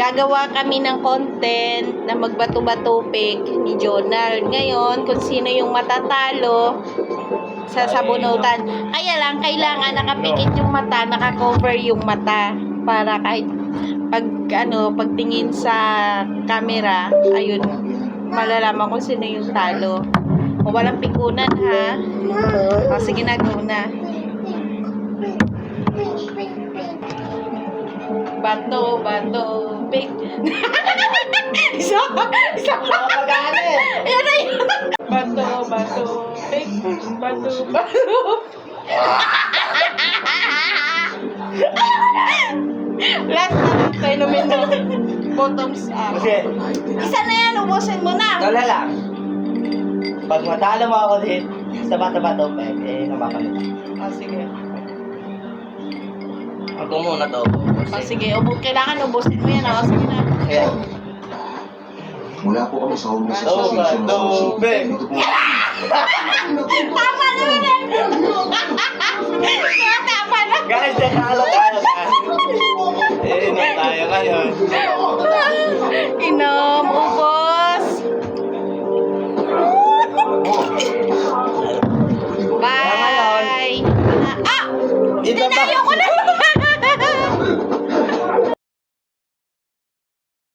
gagawa kami ng content na magbato-batupik ni Jonal. Ngayon, kung sino yung matatalo sa sabunutan. Kaya lang, kailangan nakapikit yung mata, nakakover yung mata. Para kahit pagtingin sa camera, ayun, malalaman kung sino yung talo. O walang pikunan, ha? O, sige na, go na. Bato, pik. isa pa. Yan na yun. Bato, pik. Bato. Last na tayo namin mo. Bottoms up. Okay. Isa na yan, ubusin mo na. Tala lang. Pag matalo mo ako din sa bato-bato, nababalit. O, sige. Ako muna to. O, sige. Kailangan ubusin mo yan. O, sige na. Okay. Mula po kami sa Homeless Association of Susi. Dito po. Tama naman yan. Tama na. Guys, natalo tayo guys. Na tayo ngayon. Inom, ubos. Bye. Ito ba? Dinayo ko